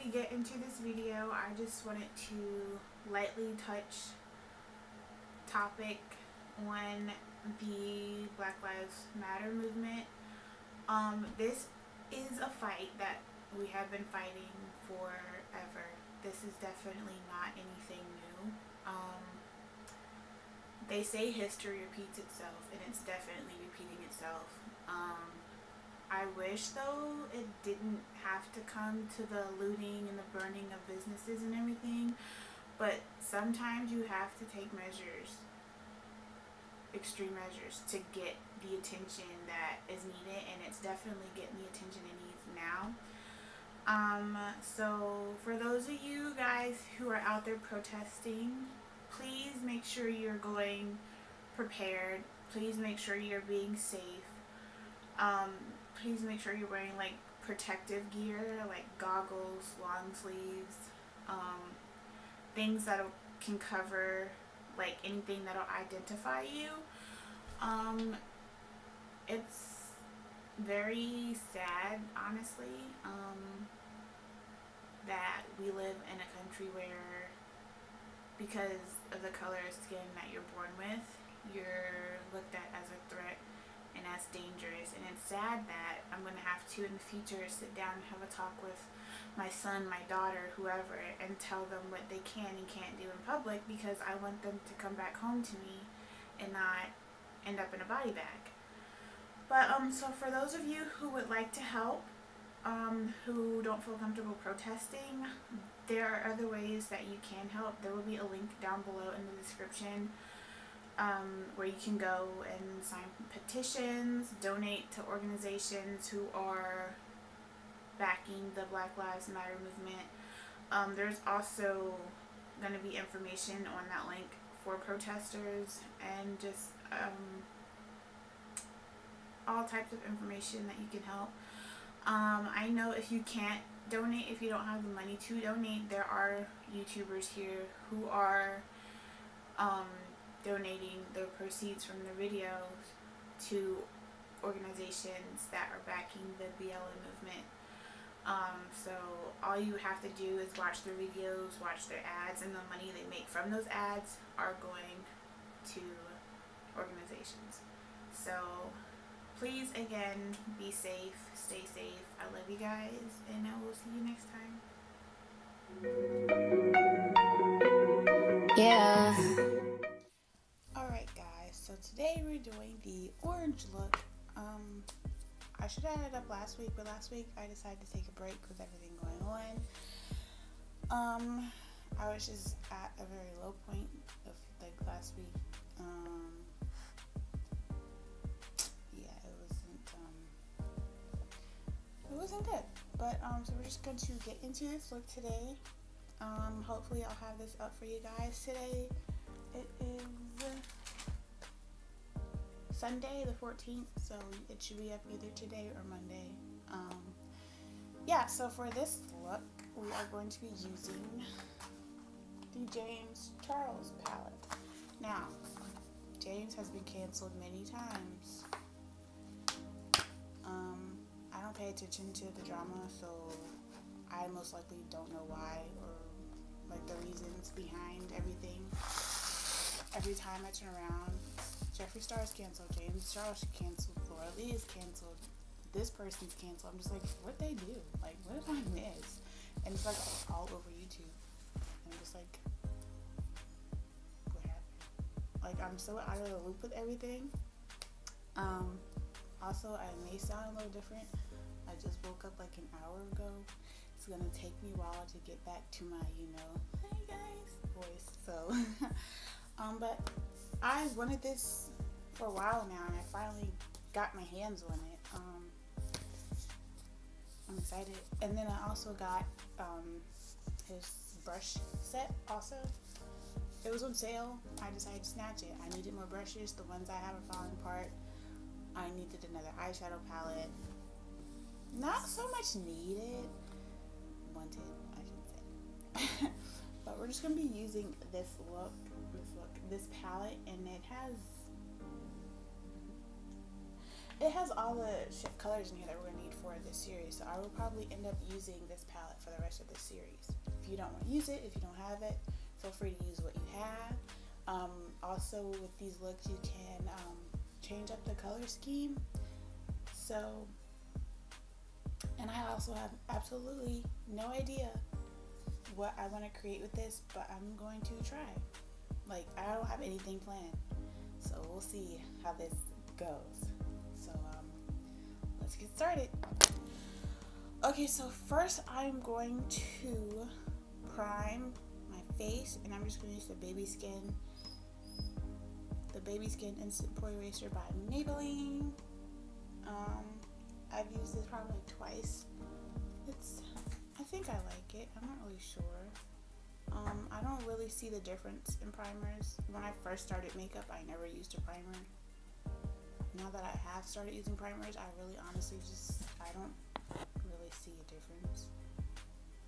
we get into this video, I just wanted to lightly touch topic on the Black Lives Matter movement. This is a fight that we have been fighting forever. This is definitely not anything new. They say history repeats itself, and it's definitely repeating itself. I wish, though, it didn't have to come to the looting and the burning of businesses and everything, but sometimes you have to take measures, extreme measures, to get the attention that is needed, and it's definitely getting the attention it needs now. So for those of you guys who are out there protesting, please make sure you're going prepared. Please make sure you're being safe. Please make sure you're wearing like protective gear, like goggles, long sleeves, things that can cover like anything that'll identify you. It's very sad, honestly, that we live in a country where, because of the color of skin that you're born with, you're looked at as a threat and as dangerous. And it's sad that I'm going to have to in the future sit down and have a talk with my son, my daughter, whoever, and tell them what they can and can't do in public, because I want them to come back home to me and not end up in a body bag. But so for those of you who would like to help, who don't feel comfortable protesting, there are other ways that you can help. There will be a link down below in the description where you can go and sign petitions, donate to organizations who are backing the Black Lives Matter movement. There's also going to be information on that link for protesters, and just all types of information that you can help. I know if you can't donate, if you don't have the money to donate, there are YouTubers here who are donating the proceeds from the videos to organizations that are backing the BLM movement. So all you have to do is watch their videos, watch their ads, and the money they make from those ads are going to organizations. So please, again, be safe, stay safe. I love you guys, and I will see you next time. Yeah. Alright guys, so today we're doing the orange look. I should have had it up last week, but last week I decided to take a break with everything going on. I was just at a very low point of like last week. It wasn't good, but so we're just going to get into this look today. Hopefully I'll have this up for you guys today. It is Sunday the 14th, so it should be up either today or Monday. Yeah, so for this look we are going to be using the James Charles palette. Now, James has been canceled many times. I don't pay attention to the drama, so I most likely don't know why, or like the reasons behind everything. Every time I turn around, Jeffree Star is canceled, James Charles is canceled, lovelies is canceled, this person's canceled. I'm just like, what'd they do? Like, what did I miss? And it's like all over YouTube. And I'm just like, what happened? Like, I'm so out of the loop with everything. Also, I may sound a little different. I just woke up like an hour ago. It's gonna take me a while to get back to my, hey guys, voice. So, but I wanted this for a while now, and I finally got my hands on it. I'm excited. And then I also got his brush set also. It was on sale. I decided to snatch it. I needed more brushes. The ones I have are falling apart. I needed another eyeshadow palette. Not so much needed. Wanted, I should say. But we're just going to be using this palette, and it has all the colors in here that we're going to need for this series. So I will probably end up using this palette for the rest of this series. If you don't want to use it, if you don't have it, feel free to use what you have. Also with these looks, you can change up the color scheme. So, and I also have absolutely no idea what I want to create with this, but I'm going to try. Like, I don't have anything planned, so we'll see how this goes. So let's get started. Okay, so first I'm going to prime my face, and I'm just going to use the Baby Skin Instant Pore Eraser by Maybelline. I've used this probably twice. I think I like it. I'm not really sure. I don't really see the difference in primers. When I first started makeup, I never used a primer. Now that I have started using primers, I really honestly I don't really see a difference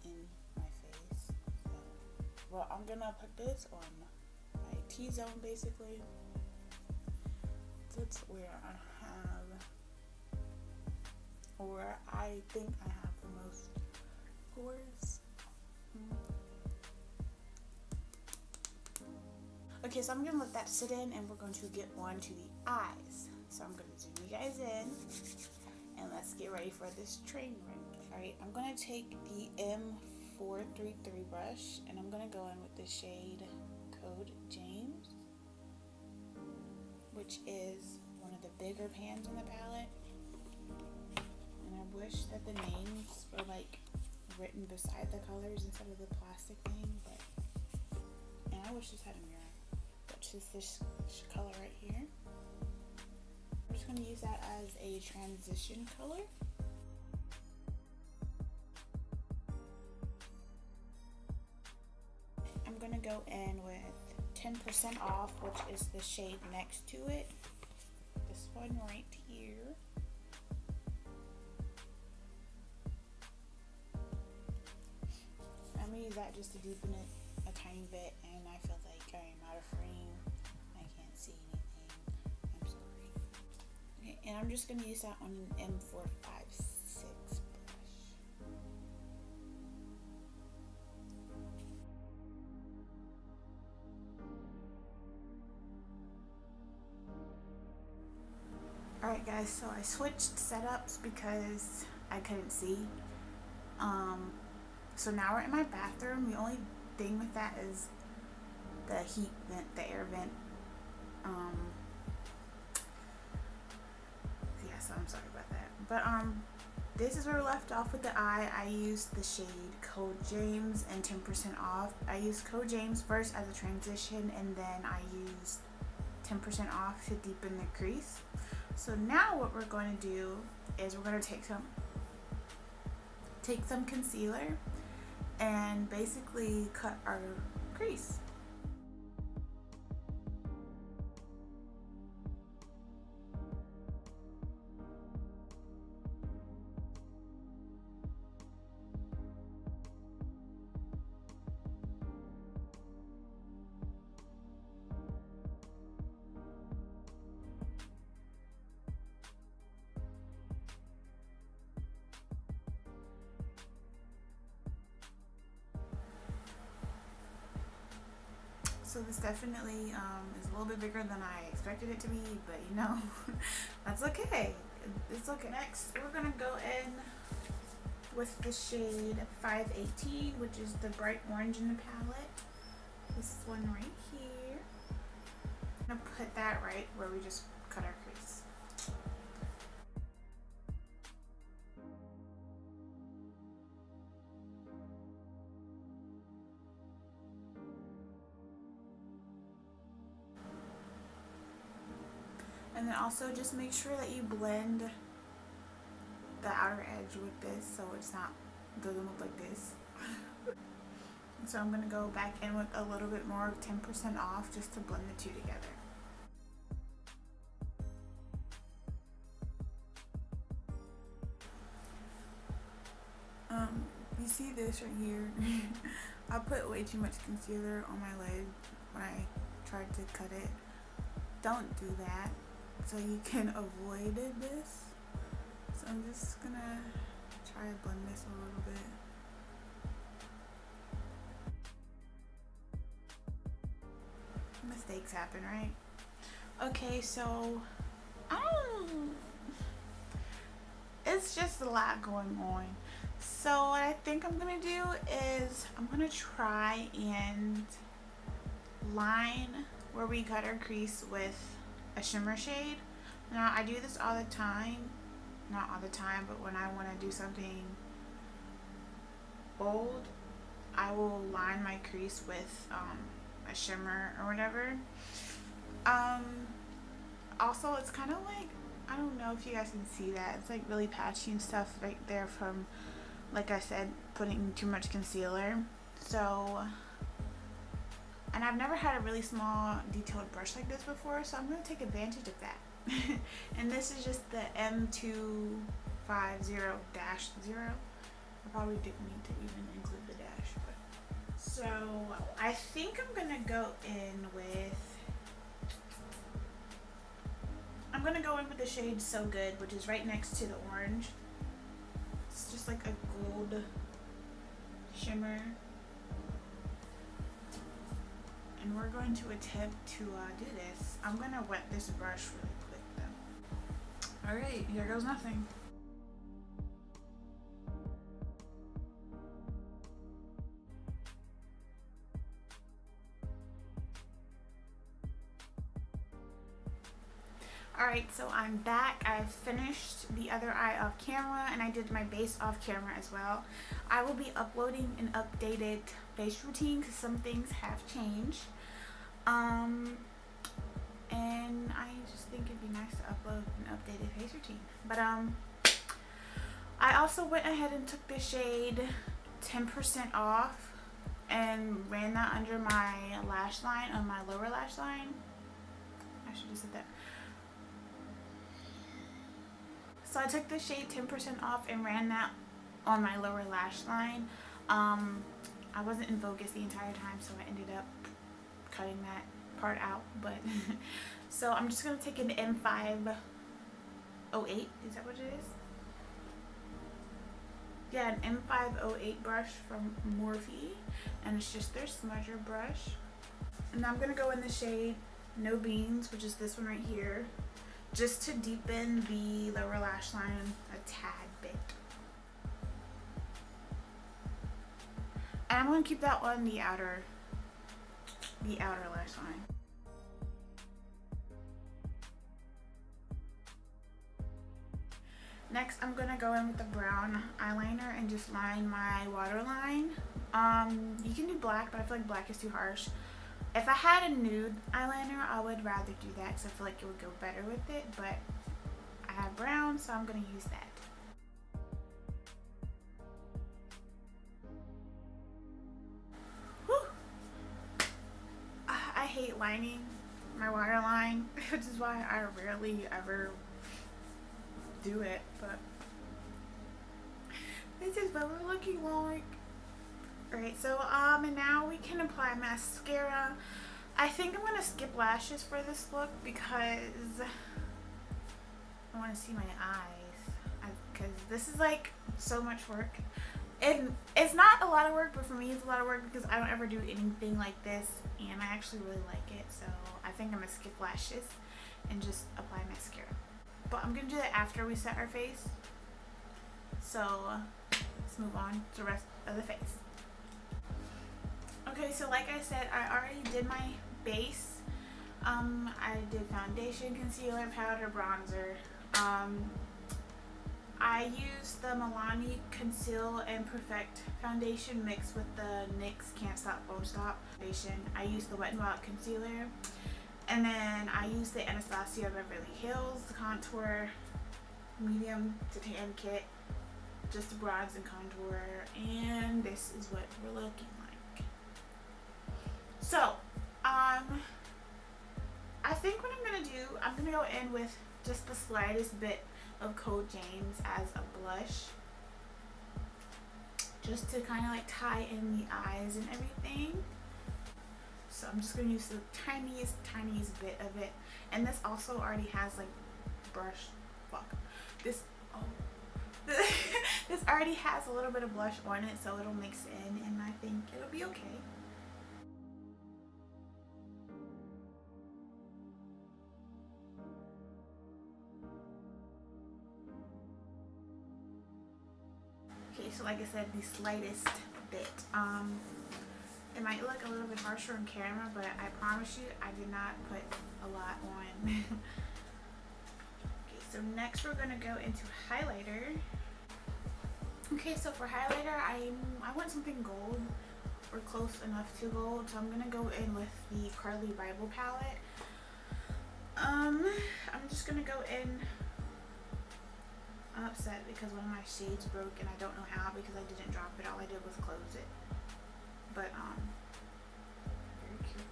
in my face. So, well, I'm gonna put this on my T-zone basically. That's where I think I have the most pores. Okay, so I'm gonna let that sit in, and we're going to get on to the eyes. So I'm gonna zoom you guys in, and let's get ready for this train wreck. Alright, I'm gonna take the M433 brush, and I'm gonna go in with the shade Code James, which is one of the bigger pans in the palette. And I wish that the names were like written beside the colors instead of the plastic thing, and I wish this had a mirror, which is this color right here. I'm just going to use that as a transition color. I'm going to go in with 10% off, which is the shade next to it, this one right here. I'm going to use that just to deepen it a tiny bit, and I feel like I'm out of frame. I can't see anything. I'm sorry. Okay, and I'm just going to use that on an M456 brush. Alright guys, so I switched setups because I couldn't see. So now we're in my bathroom. The only thing with that is the heat vent, the air vent. Yeah, so I'm sorry about that. But this is where we left off with the eye. I used the shade Code James and 10% off. I used Code James first as a transition, and then I used 10% off to deepen the crease. So now what we're going to do is we're going to take some concealer and basically cut our crease. So this definitely is a little bit bigger than I expected it to be, but you know, that's okay. It's okay. Next, we're gonna go in with the shade 518, which is the bright orange in the palette. This one right here. I'm gonna put that right where we just cut our crease. And then also just make sure that you blend the outer edge with this so it doesn't look like this. So I'm going to go back in with a little bit more of 10% off just to blend the two together. You see this right here? I put way too much concealer on my lid when I tried to cut it. Don't do that. so you can avoid this. So I'm just gonna try to blend this a little bit. Mistakes happen, right? Okay, so it's just a lot going on. So what I think I'm gonna do is I'm gonna try and line where we cut our crease with a shimmer shade. Now I do this all the time, not all the time, but when I want to do something bold, I will line my crease with a shimmer or whatever. Also, it's kind of like, I don't know if you guys can see that, it's like really patchy and stuff right there from, like I said, putting too much concealer. So, and I've never had a really small detailed brush like this before, so I'm going to take advantage of that. And this is just the M250-0. I probably didn't need to even include the dash, but so I think I'm gonna go in with the shade So Good, which is right next to the orange. It's just like a gold shimmer, and we're going to attempt to do this. I'm gonna wet this brush really quick though. All right, here goes nothing. Alright, so I'm back. I've finished the other eye off camera, and I did my base off camera as well. I will be uploading an updated face routine because some things have changed. And I just think it'd be nice to upload an updated face routine. But I also went ahead and took the shade 10% off and ran that under my lash line, on my lower lash line. I should have said that. So I took the shade 10% off and ran that on my lower lash line. I wasn't in focus the entire time, so I ended up cutting that part out. But so I'm just gonna take an M508. Is that what it is? Yeah, an M508 brush from Morphe, and it's just their smudger brush. And I'm gonna go in the shade No Beans, which is this one right here, just to deepen the lower lash line a tad bit. And I'm going to keep that on the outer lash line. Next, I'm going to go in with the brown eyeliner and just line my waterline. You can do black, but I feel like black is too harsh. If I had a nude eyeliner, I would rather do that because I feel like it would go better with it, but I have brown, so I'm going to use that. Whew. I hate lining my waterline, which is why I rarely ever do it, but this is what we're looking like. Alright, so and now we can apply mascara. I think I'm gonna skip lashes for this look because I want to see my eyes, because this is like so much work. And it's not a lot of work, but for me it's a lot of work because I don't ever do anything like this, and I actually really like it. So I think I'm gonna skip lashes and just apply mascara. But I'm gonna do that after we set our face. So let's move on to the rest of the face. Okay, so like I said, I already did my base. I did foundation, concealer, powder, bronzer. I used the Milani Conceal and Perfect foundation mixed with the NYX Can't Stop Won't Stop foundation. I used the Wet n Wild concealer, and then I used the Anastasia Beverly Hills contour medium to tan kit just to bronze and contour, and this is what we're looking like. So I think what I'm gonna do, I'm gonna go in with just the slightest bit of Code James as a blush, just to kind of like tie in the eyes and everything. So I'm just going to use the tiniest bit of it. And this also already has like brush, this this already has a little bit of blush on it, so it'll mix in and I think it'll be okay. Okay, so like I said, the slightest bit. It might look a little bit harsher on camera, but I promise you I did not put a lot on. Okay, so next we're gonna go into highlighter. Okay, so for highlighter, I want something gold or close enough to gold, so I'm gonna go in with the Carly Bible palette. I'm just gonna go in. I'm upset because one of my shades broke and I don't know how because I didn't drop it. All I did was close it. But very cute.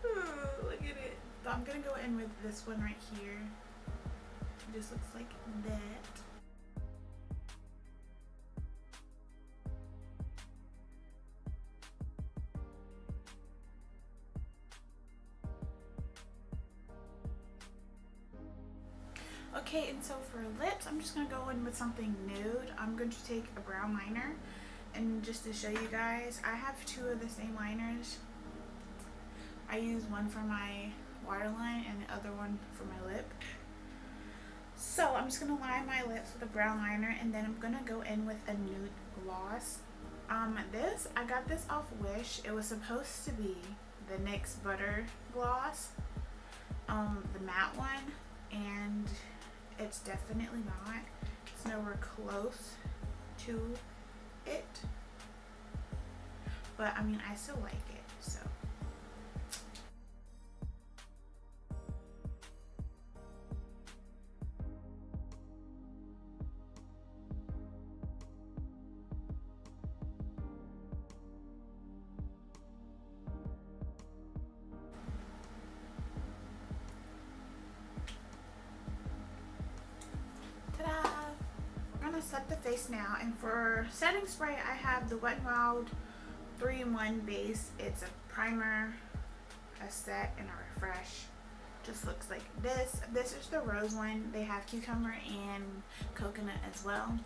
Ooh, look at it. So I'm gonna go in with this one right here. It just looks like that. Okay, and so for lips, I'm just going to go in with something nude. I'm going to take a brown liner, and just to show you guys, I have two of the same liners. I use one for my waterline and the other one for my lip. So I'm just going to line my lips with a brown liner, and then I'm going to go in with a nude gloss. I got this off Wish. It was supposed to be the NYX Butter Gloss, the matte one, and it's definitely not. It's nowhere close to it, but I mean, I still like it, so. Set the face now, and for setting spray I have the Wet n Wild 3-in-1 base. It's a primer, a set, and a refresh. Just looks like this. This is the rose one. They have cucumber and coconut as well.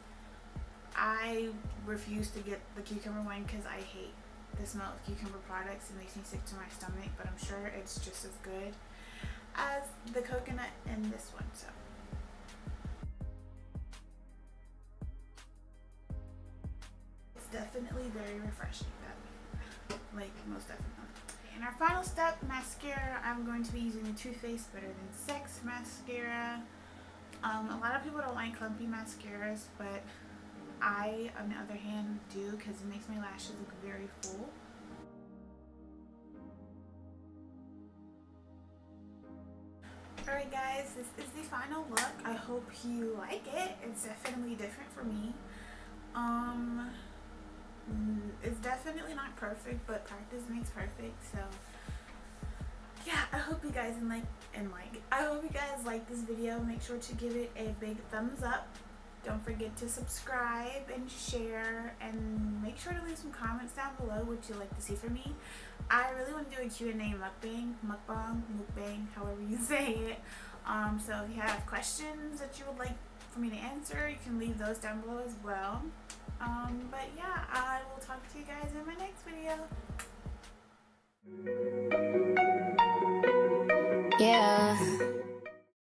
I refuse to get the cucumber one because I hate the smell of cucumber products. It makes me sick to my stomach, but I'm sure it's just as good as the coconut in this one. So definitely very refreshing, like most definitely. In our final step, mascara, I'm going to be using the Too Faced Better Than Sex mascara. A lot of people don't like clumpy mascaras, but I, on the other hand, do, because it makes my lashes look very full. Alright guys, this is the final look. I hope you like it. It's definitely different for me. It's definitely not perfect, but practice makes perfect. So yeah, I hope you guys I hope you guys like this video. Make sure to give it a big thumbs up. Don't forget to subscribe and share, and make sure to leave some comments down below what you'd like to see from me. I really want to do a Q&A mukbang, however you say it. So if you have questions that you would like for me to answer, you can leave those down below as well. But yeah, I will talk to you guys in my next video. Yeah.